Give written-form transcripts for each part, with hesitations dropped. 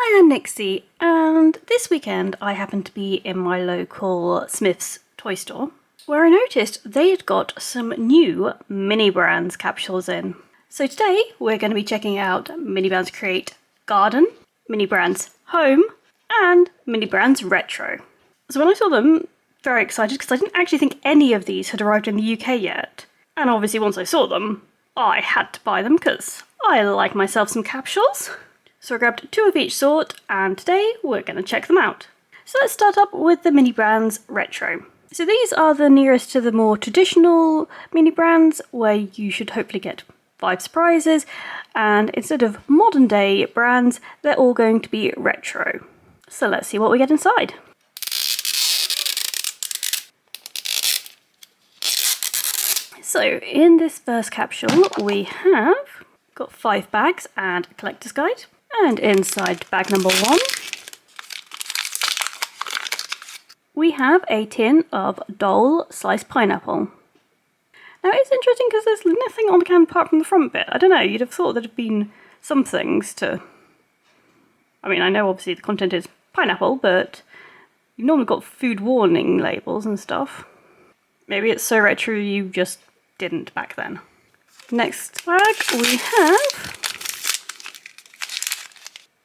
Hi, I'm Nixie, and this weekend I happened to be in my local Smyths toy store, where I noticed they had got some new mini brands capsules in. So today we're going to be checking out Mini Brands Create Garden, Mini Brands Home, and Mini Brands Retro. So when I saw them, very excited because I didn't actually think any of these had arrived in the UK yet. And obviously once I saw them, I had to buy them because I like myself some capsules. So I grabbed 2 of each sort, and today we're going to check them out. So let's start up with the Mini Brands Retro. So these are the nearest to the more traditional mini brands, where you should hopefully get 5 surprises, and instead of modern day brands, they're all going to be retro. So let's see what we get inside. So in this first capsule we have got 5 bags and a collector's guide. And inside bag number 1, we have a tin of Dole sliced pineapple. Now it's interesting because there's nothing on the can apart from the front bit. I don't know, you'd have thought there'd have been some things to... I mean, I know obviously the content is pineapple, but you've normally got food warning labels and stuff. Maybe it's so retro you just didn't back then. Next bag we have...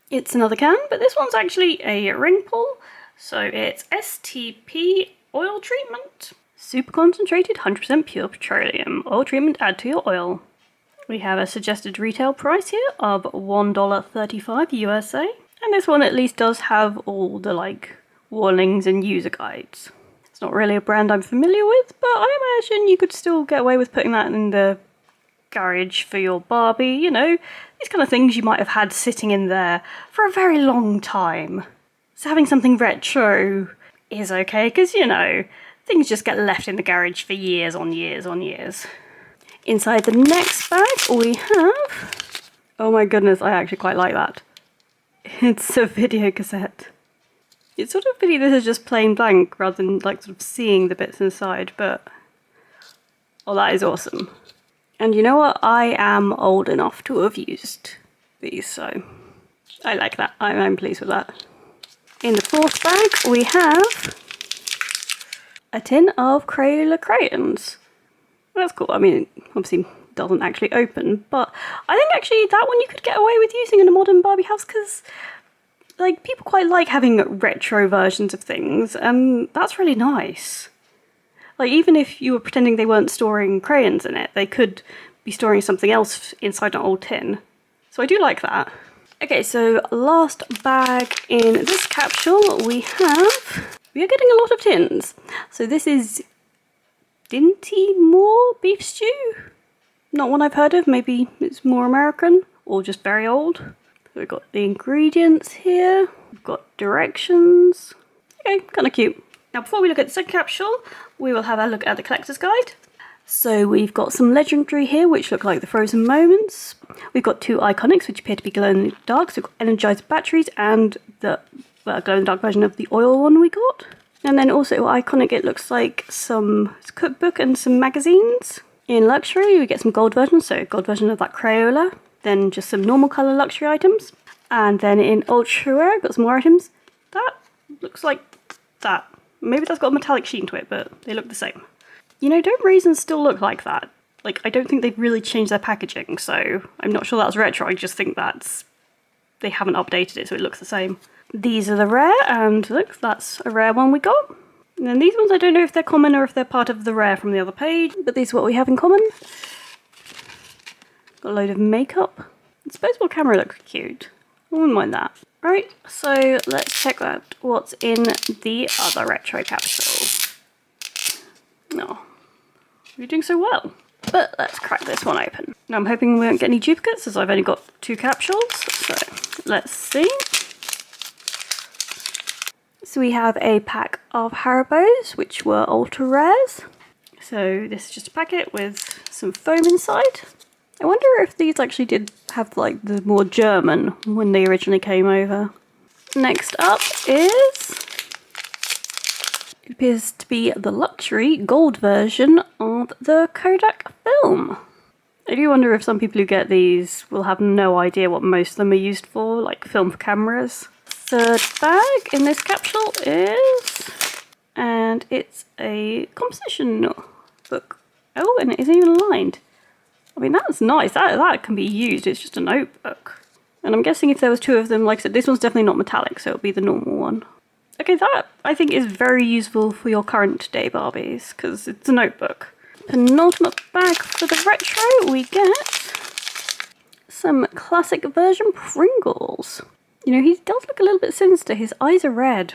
It's another can, but this one's actually a ring pull, so it's STP oil treatment. Super concentrated, 100% pure petroleum. Oil treatment add to your oil. We have a suggested retail price here of $1.35 USA. And this one at least does have all the warnings and user guides. It's not really a brand I'm familiar with, but I imagine you could still get away with putting that in the garage for your Barbie, you know, these kind of things you might have had sitting in there for a very long time. So having something retro is okay, because, you know, things just get left in the garage for years on years on years. Inside the next bag we have... Oh my goodness, I actually quite like that. It's a video cassette. It's sort of pity this is just plain blank rather than sort of seeing the bits inside, but... Oh, that is awesome. And you know what? I am old enough to have used these, so I like that. I'm pleased with that. In the fourth bag, we have a tin of Crayola crayons. That's cool. I mean, it obviously doesn't actually open, but I think actually that one you could get away with using in a modern Barbie house because, people quite like having retro versions of things, and that's really nice. Even if you were pretending they weren't storing crayons in it, they could be storing something else inside an old tin. So I do like that. Okay, so last bag in this capsule we are getting a lot of tins. So this is Dinty Moore beef stew. Not one I've heard of, maybe it's more American or just very old. So we've got the ingredients here, we've got directions. Okay, kind of cute. Now before we look at the second capsule, we will have a look at the collector's guide. So we've got some legendary here which look like the frozen moments. We've got 2 iconics which appear to be glow in the dark. So we've got energized batteries and the glow in the dark version of the oil one we got. And then also iconic, it looks like some cookbook and some magazines. In luxury we get some gold versions, so gold version of that Crayola. Then just some normal colour luxury items. And then in ultra rare we've got some more items. That looks like that. Maybe that's got a metallic sheen to it, but they look the same. You know, don't raisins still look like that? I don't think they've really changed their packaging, so I'm not sure that's retro. I just think they haven't updated it, so it looks the same. These are the rare, and look, that's a rare one we got. And then these ones, I don't know if they're common or if they're part of the rare from the other page, but these are what we have in common. Got a load of makeup. Disposable camera looks cute. I wouldn't mind that. Right, so let's check out what's in the other retro capsule. Oh, you're doing so well. But let's crack this one open. Now I'm hoping we won't get any duplicates as I've only got 2 capsules. So let's see. So we have a pack of Haribos, which were ultra rares. So this is just a packet with some foam inside. I wonder if these actually did have the more German when they originally came over. Next up is... It appears to be the luxury gold version of the Kodak film. I do wonder if some people who get these will have no idea what most of them are used for, like film for cameras. Third bag in this capsule is... and it's a composition book. Oh, and it isn't even lined. I mean, that's nice. That can be used. It's just a notebook. And I'm guessing if there was two of them, like I said, this one's definitely not metallic, so it'll be the normal one. Okay, that I think is very useful for your current day Barbies, because it's a notebook. Penultimate bag for the retro, we get some classic version Pringles. You know, he does look a little bit sinister. His eyes are red.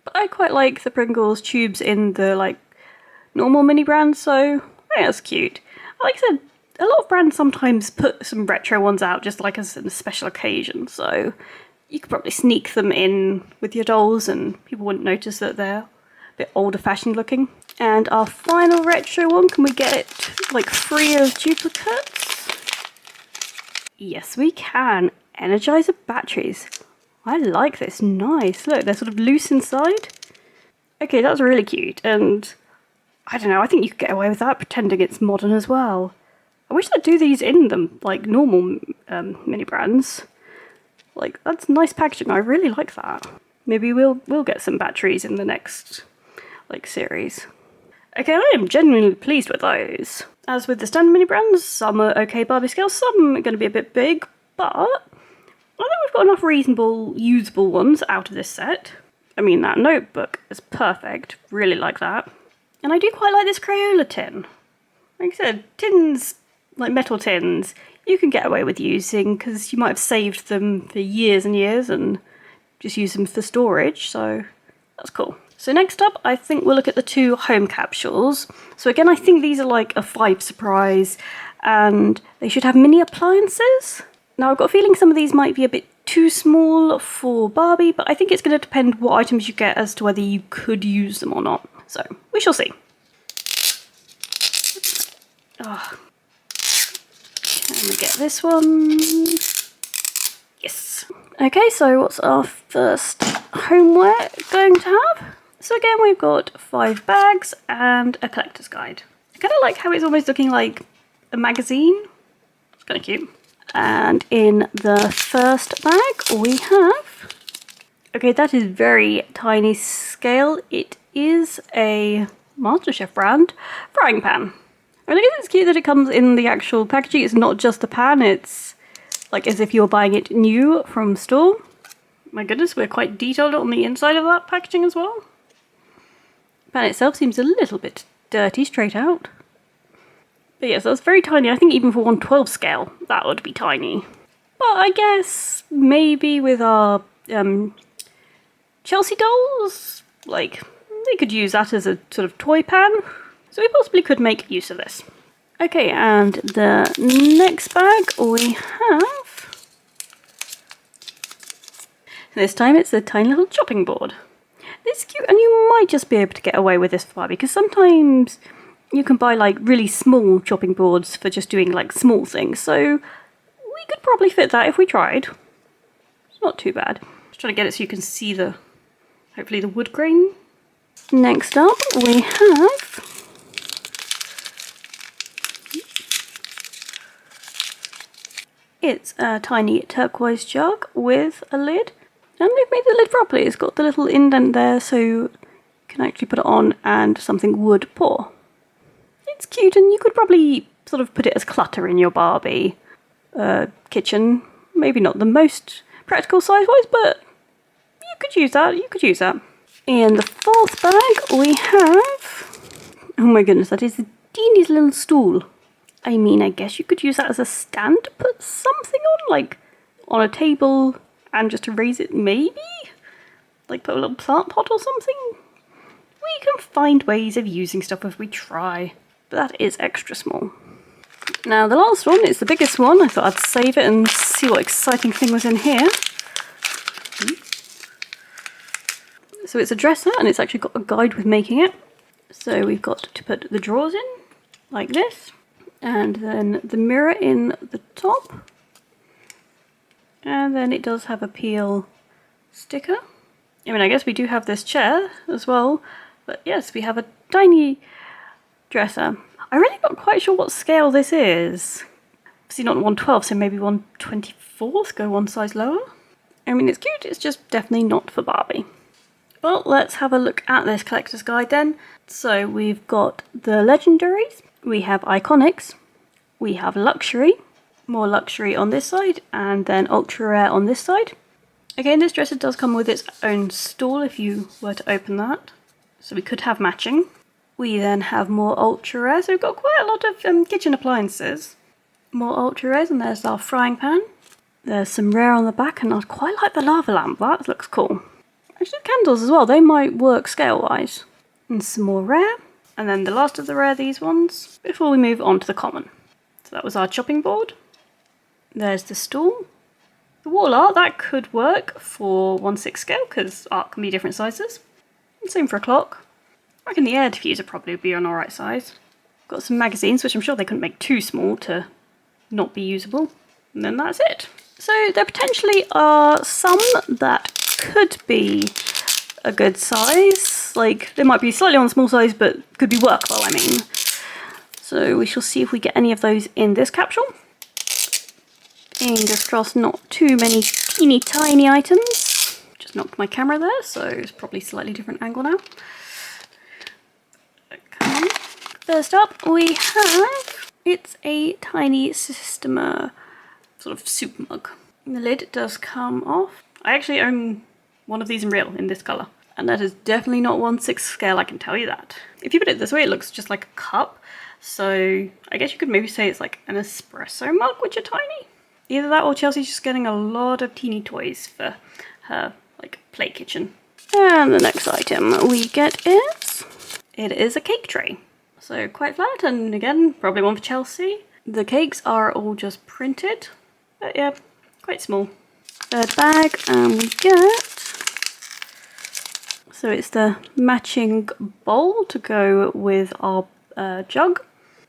But I quite like the Pringles tubes in the, like, normal mini brands, so I think that's cute. Like I said, a lot of brands sometimes put some retro ones out just like as a special occasion, so you could probably sneak them in with your dolls and people wouldn't notice that they're a bit older fashioned looking. And our final retro one, can we get it like free of duplicates? Yes, we can. Energizer batteries. I like this. Nice. Look, they're sort of loose inside. Okay, that's really cute. And I don't know, I think you could get away with that, pretending it's modern as well. I wish they'd do these in them, like normal mini brands. Like, that's nice packaging. I really like that. Maybe we'll get some batteries in the next, like, series. Okay, I am genuinely pleased with those. As with the standard mini brands, some are okay Barbie scale, some are going to be a bit big, but I think we've got enough reasonable, usable ones out of this set. I mean, that notebook is perfect. Really like that. And I do quite like this Crayola tin. Like I said, tins, like metal tins, you can get away with using because you might have saved them for years and years and just use them for storage, so that's cool. So next up, I think we'll look at the two home capsules. So again, I think these are like a 5 surprise and they should have mini appliances. Now I've got a feeling some of these might be a bit too small for Barbie, but I think it's going to depend what items you get as to whether you could use them or not. So we shall see. Oh. Can we get this one? Yes. Okay, so what's our first homeware going to have? So again, we've got 5 bags and a collector's guide. I kind of like how it's almost looking like a magazine. It's kind of cute. And in the first bag, we have... okay, that is very tiny scale. It is a MasterChef brand frying pan. I think it's cute that it comes in the actual packaging. It's not just a pan, it's like as if you're buying it new from store. My goodness, we're quite detailed on the inside of that packaging as well. The pan itself seems a little bit dirty straight out. But yes, that's very tiny. I think even for 1/12 scale, that would be tiny. But I guess maybe with our Chelsea dolls, like, they could use that as a sort of toy pan. So we possibly could make use of this. Okay, and the next bag we have... this time it's a tiny little chopping board. This is cute, and you might just be able to get away with this for Barbie, because sometimes you can buy like really small chopping boards for just doing like small things, so we could probably fit that if we tried. It's not too bad. Just trying to get it so you can see the, hopefully the wood grain. Next up we have... it's a tiny turquoise jug with a lid. And they've made the lid properly. It's got the little indent there so you can actually put it on and something would pour. It's cute, and you could probably sort of put it as clutter in your Barbie kitchen. Maybe not the most practical size-wise, but you could use that. You could use that. In the fourth bag we have... oh my goodness, that is the teeniest little stool. I mean, I guess you could use that as a stand to put something on, like on a table, and just to raise it, maybe? Like put a little plant pot or something? We can find ways of using stuff if we try, but that is extra small. Now the last one is the biggest one. I thought I'd save it and see what exciting thing was in here. So it's a dresser, and it's actually got a guide with making it. So we've got to put the drawers in, like this. And then the mirror in the top. And then it does have a peel sticker. I mean, I guess we do have this chair as well. But yes, we have a tiny dresser. I'm really not quite sure what scale this is. Obviously not 1/12, so maybe 1/24, go one size lower. I mean, it's cute, it's just definitely not for Barbie. Well, let's have a look at this collector's guide then. So we've got the legendaries, we have iconics, we have luxury, more luxury on this side, and then ultra rare on this side. Again, this dresser does come with its own stall if you were to open that. So we could have matching. We then have more ultra rare, so we've got quite a lot of kitchen appliances. More ultra rares, and there's our frying pan. There's some rare on the back, and I quite like the lava lamp, that looks cool. Actually, candles as well, they might work scale-wise. And some more rare, and then the last of the rare, these ones, before we move on to the common. So that was our chopping board. There's the stool. The wall art, that could work for 1/6 scale, because art can be different sizes. And same for a clock. I reckon the air diffuser probably would be an alright size. Got some magazines, which I'm sure they couldn't make too small to not be usable. And then that's it. So there potentially are some that could be a good size. Like, they might be slightly on the small size, but could be workable, I mean. So we shall see if we get any of those in this capsule. Fingers crossed, not too many teeny tiny items. Just knocked my camera there, so it's probably a slightly different angle now. Come on. First up, we have, it's a tiny Systema sort of soup mug. And the lid does come off. I actually own one of these in real, in this colour. And that is definitely not 1/6 scale, I can tell you that. If you put it this way, it looks just like a cup. So I guess you could maybe say it's like an espresso mug, which are tiny. Either that or Chelsea's just getting a lot of teeny toys for her like play kitchen. And the next item we get is, it is a cake tray. So quite flat, and again, probably one for Chelsea. The cakes are all just printed, but yeah, quite small. Third bag, and we get, so it's the matching bowl to go with our jug.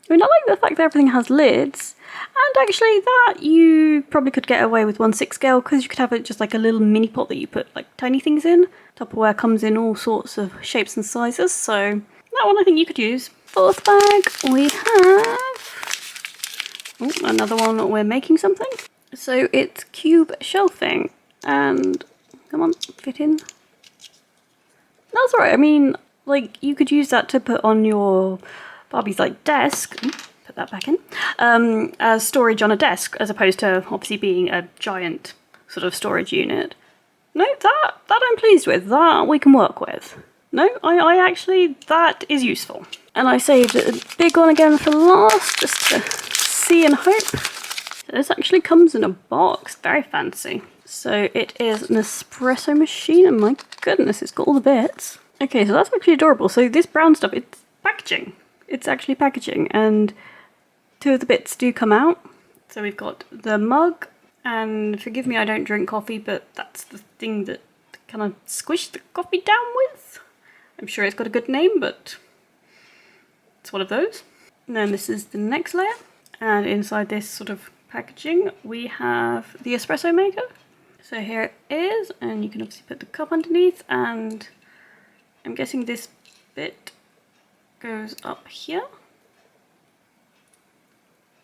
I mean, I like the fact that everything has lids, and actually that you probably could get away with 1/6 scale, because you could have it just like a little mini pot that you put like tiny things in. Tupperware comes in all sorts of shapes and sizes, so that one I think you could use. Fourth bag, we have, oh, another one, we're making something. So it's cube shelving, and come on, fit in. That's alright, I mean, like, you could use that to put on your Barbie's like desk, put that back in, as storage on a desk, as opposed to obviously being a giant sort of storage unit. No, that I'm pleased with, that we can work with. No, I actually, that is useful. And I saved a big one again for last, just to see and hope. So this actually comes in a box, very fancy. So it is an espresso machine, and my goodness, it's got all the bits. Okay, so that's actually adorable. So this brown stuff, it's packaging. It's actually packaging, and two of the bits do come out. So we've got the mug, and forgive me, I don't drink coffee, but that's the thing that kind of squish the coffee down with. I'm sure it's got a good name, but it's one of those. And then this is the next layer, and inside this sort of packaging we have the espresso maker. So here it is, and you can obviously put the cup underneath, and I'm guessing this bit goes up here,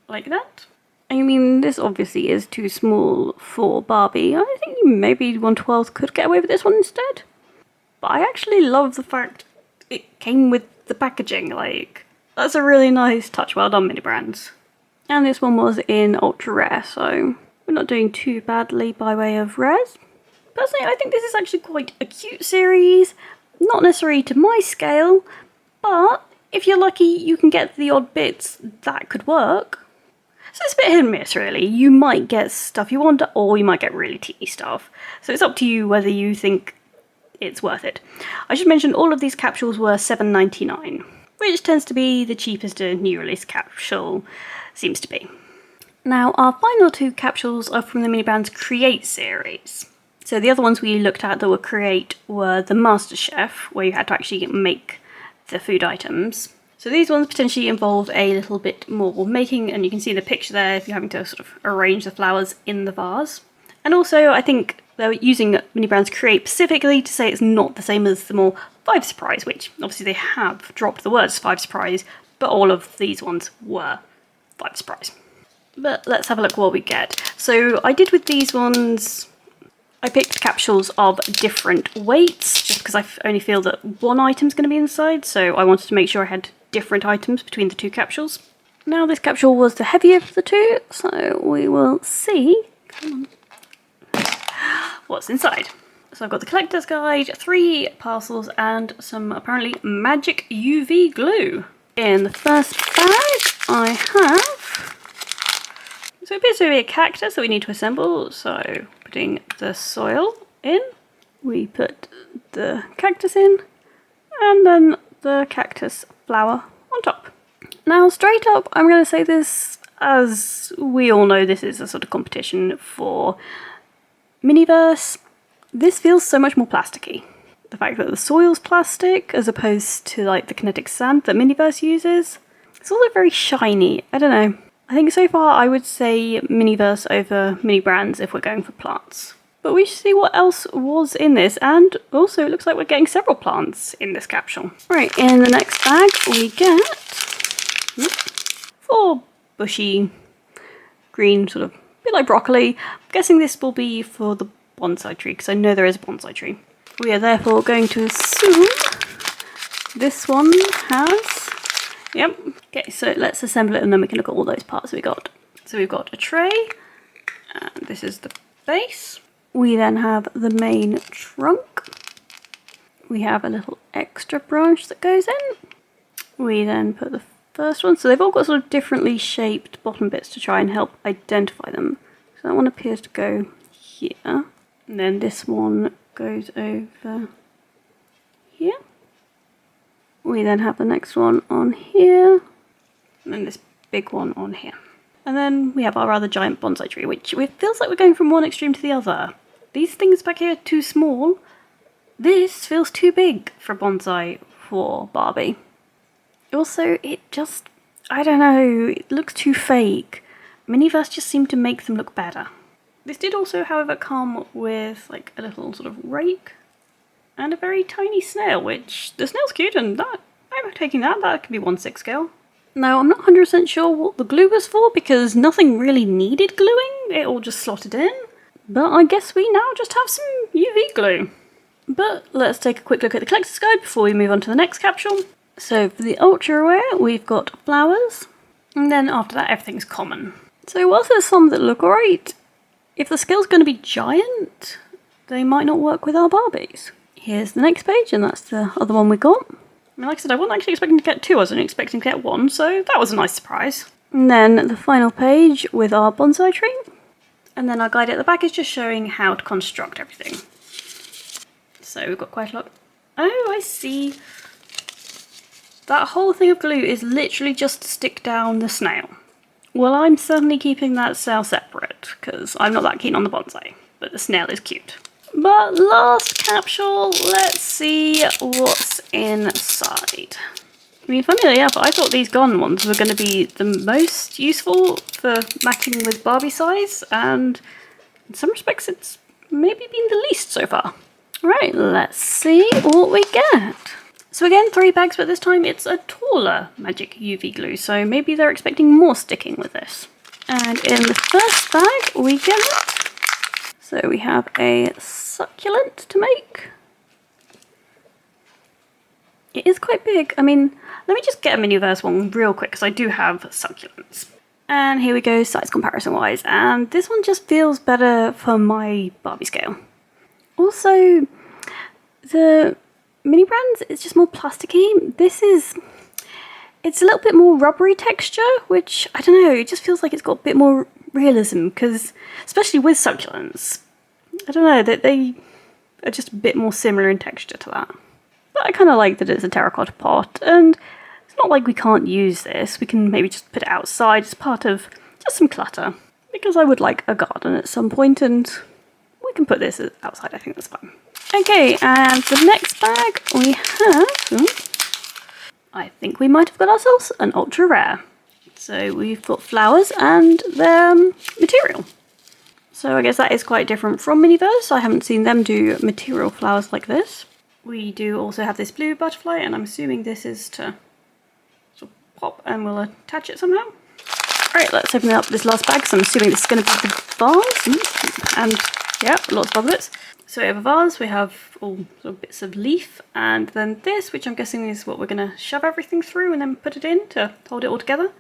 like that. I mean, this obviously is too small for Barbie. I think maybe 1/12 could get away with this one instead. But I actually love the fact it came with the packaging, like, that's a really nice touch, well done Mini Brands. And this one was in ultra rare, so we're not doing too badly by way of rares. Personally, I think this is actually quite a cute series, not necessarily to my scale, but if you're lucky you can get the odd bits that could work. So it's a bit hit and miss really, you might get stuff you want, or you might get really teeny stuff. So it's up to you whether you think it's worth it. I should mention all of these capsules were $7.99, which tends to be the cheapest a new release capsule seems to be. Now our final two capsules are from the Mini Brands Create series. So the other ones we looked at that were Create were the Master Chef, where you had to actually make the food items. So these ones potentially involve a little bit more making, and you can see in the picture there if you're having to sort of arrange the flowers in the vase. And also I think they're using Mini Brands Create specifically to say it's not the same as the more 5 Surprise, which obviously they have dropped the words 5 Surprise, but all of these ones were 5 Surprise. But let's have a look what we get. So I did with these ones, I picked capsules of different weights just because I only feel that one item's going to be inside, so I wanted to make sure I had different items between the two capsules. Now this capsule was the heavier of the two, so we will see what's inside. So I've got the collector's guide, 3 parcels and some apparently magic UV glue. In the first bag I have, so it appears to be a cactus that we need to assemble, so putting the soil in, we put the cactus in, and then the cactus flower on top. Now straight up, I'm going to say this, as we all know this is a sort of competition for Miniverse, this feels so much more plasticky. The fact that the soil's plastic as opposed to like the kinetic sand that Miniverse uses, it's also very shiny. I don't know. I think so far I would say Miniverse over Mini Brands if we're going for plants. But we should see what else was in this, and also it looks like we're getting several plants in this capsule. Right, in the next bag we get 4 bushy green, sort of a bit like broccoli. I'm guessing this will be for the bonsai tree because I know there is a bonsai tree. We are therefore going to assume this one has, yep. Okay, so let's assemble it and then we can look at all those parts we got. So we've got a tray, and this is the base. We then have the main trunk. We have a little extra branch that goes in. We then put the first one, so they've all got sort of differently shaped bottom bits to try and help identify them. So that one appears to go here, and then this one goes over here. We then have the next one on here, and then this big one on here. And then we have our rather giant bonsai tree, which it feels like we're going from one extreme to the other. These things back here are too small. This feels too big for bonsai for Barbie. Also, it just, I don't know, it looks too fake. Miniverse just seemed to make them look better. This did also, however, come with like a little sort of rake and a very tiny snail, which the snail's cute, and that I'm taking that. That could be 1/6 scale. Now, I'm not 100% sure what the glue was for because nothing really needed gluing. It all just slotted in. But I guess we now just have some UV glue. But let's take a quick look at the collector's guide before we move on to the next capsule. So for the ultra rare, we've got flowers, and then after that, everything's common. So whilst there's some that look alright, if the scale's going to be giant, they might not work with our Barbies. Here's the next page, and that's the other one we got. I mean, like I said, I wasn't actually expecting to get 2, I was only expecting to get 1, so that was a nice surprise. And then the final page with our bonsai tree. And then our guide at the back is just showing how to construct everything. So we've got quite a lot. Oh, I see. That whole thing of glue is literally just to stick down the snail. Well, I'm certainly keeping that snail separate, because I'm not that keen on the bonsai, but the snail is cute. But last capsule, let's see what's inside. I mean, funnily enough, I thought these garden ones were going to be the most useful for matching with Barbie size, and in some respects it's maybe been the least so far. Right, let's see what we get. So again, 3 bags, but this time it's a taller magic UV glue, so maybe they're expecting more sticking with this. And in the first bag we get, so we have a succulent to make. It is quite big. I mean, let me just get a Miniverse one real quick, because I do have succulents. And here we go, size comparison wise, and this one just feels better for my Barbie scale. Also, the Mini Brands is just more plasticky. This is, it's a little bit more rubbery texture, which, I don't know, it just feels like it's got a bit more realism, because, especially with succulents, I don't know, they are just a bit more similar in texture to that. But I kind of like that it's a terracotta pot, and it's not like we can't use this. We can maybe just put it outside as part of just some clutter, because I would like a garden at some point, and we can put this outside. I think that's fine. Okay, and the next bag we have, I think we might have got ourselves an ultra rare. So we've got flowers and their material. So I guess that is quite different from Miniverse. I haven't seen them do material flowers like this. We do also have this blue butterfly, and I'm assuming this is to sort of pop and we'll attach it somehow. Alright, let's open up this last bag, so I'm assuming this is going to be the vase. And yeah, lots of other bits. So we have a vase, we have all sort of bits of leaf, and then this, which I'm guessing is what we're going to shove everything through and then put it in to hold it all together.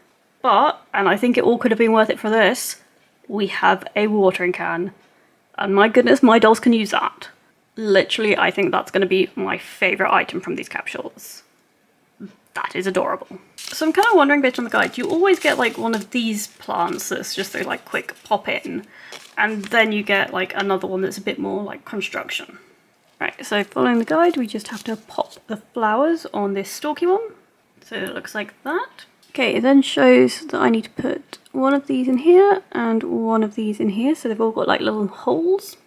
But, and I think it all could have been worth it for this, we have a watering can. And my goodness, my dolls can use that. Literally, I think that's going to be my favourite item from these capsules. That is adorable. So I'm kind of wondering, based on the guide, you always get like one of these plants that's just a like quick pop in, and then you get like another one that's a bit more like construction. Right, so following the guide, we just have to pop the flowers on this stalky one. So it looks like that. Okay, it then shows that I need to put one of these in here and one of these in here, so they've all got like little holes.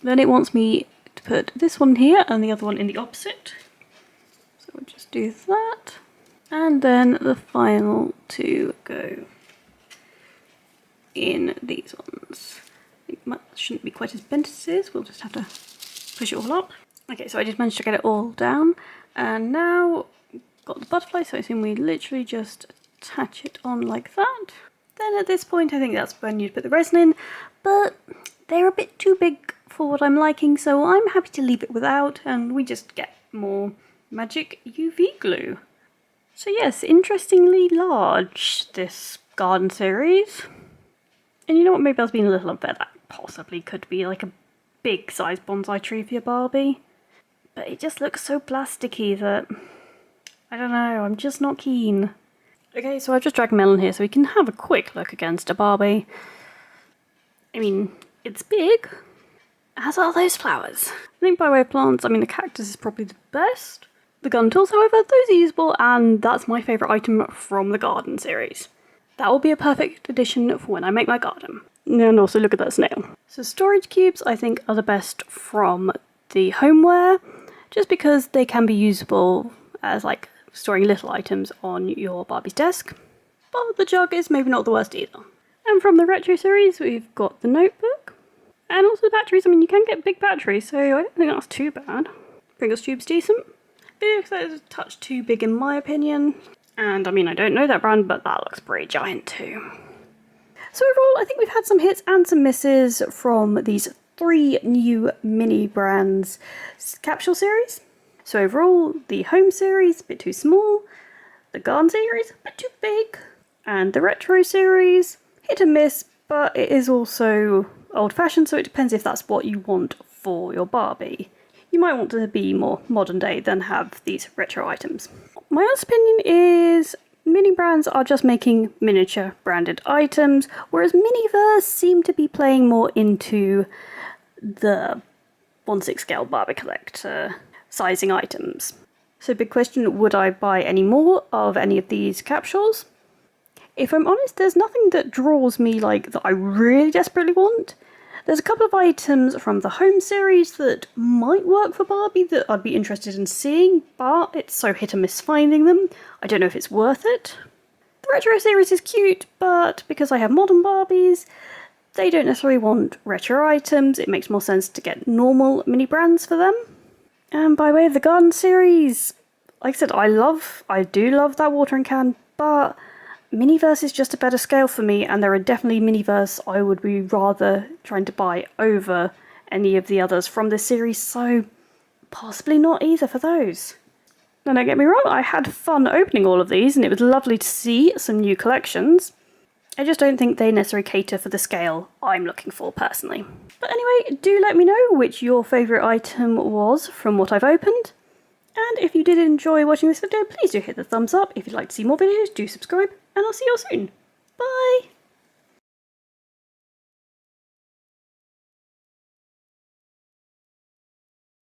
Then it wants me to put this one here and the other one in the opposite. So we'll just do that. And then the final two go in these ones. It shouldn't be quite as bent as it is, we'll just have to push it all up. Okay, so I just managed to get it all down, and now got the butterfly, so I assume we literally just attach it on like that. Then at this point I think that's when you'd put the resin in, but they're a bit too big for what I'm liking, so I'm happy to leave it without, and we just get more magic UV glue. So yes, interestingly large, this garden series. And you know what, maybe I was being a little unfair, that possibly could be like a big size bonsai tree for your Barbie. But it just looks so plasticky that, I don't know, I'm just not keen. Okay, so I've just dragged Mel in here so we can have a quick look against a Barbie. I mean, it's big, as are those flowers. I think by way of plants, I mean the cactus is probably the best. The gun tools, however, those are usable, and that's my favourite item from the garden series. That will be a perfect addition for when I make my garden. And also look at that snail. So storage cubes I think are the best from the homeware, just because they can be usable as like storing little items on your Barbie's desk. But the jug is maybe not the worst either. And from the retro series we've got the notebook. And also the batteries, I mean you can get big batteries, so I don't think that's too bad. Pringles tube's decent. But that is a touch too big in my opinion. And I mean, I don't know that brand, but that looks pretty giant too. So overall, I think we've had some hits and some misses from these 3 new mini brands capsule series. So overall, the home series, a bit too small. The garden series, a bit too big. And the retro series, hit and miss, but it is also old-fashioned, so it depends if that's what you want for your Barbie. You might want to be more modern day than have these retro items. My honest opinion is mini brands are just making miniature branded items, whereas Miniverse seem to be playing more into the 1/6 scale Barbie collector sizing items. So big question, would I buy any more of any of these capsules? If I'm honest, there's nothing that draws me like that I really desperately want. There's a couple of items from the home series that might work for Barbie that I'd be interested in seeing, but it's so hit and miss finding them. I don't know if it's worth it. The retro series is cute, but because I have modern Barbies, they don't necessarily want retro items. It makes more sense to get normal mini brands for them. And by way of the garden series, like I said, I do love that watering can, but Miniverse is just a better scale for me, and there are definitely Miniverse I would be rather trying to buy over any of the others from this series, so possibly not either for those. Now don't get me wrong, I had fun opening all of these and it was lovely to see some new collections. I just don't think they necessarily cater for the scale I'm looking for personally. But anyway, do let me know which your favourite item was from what I've opened. And if you did enjoy watching this video, please do hit the thumbs up. If you'd like to see more videos, do subscribe, and I'll see you all soon. Bye!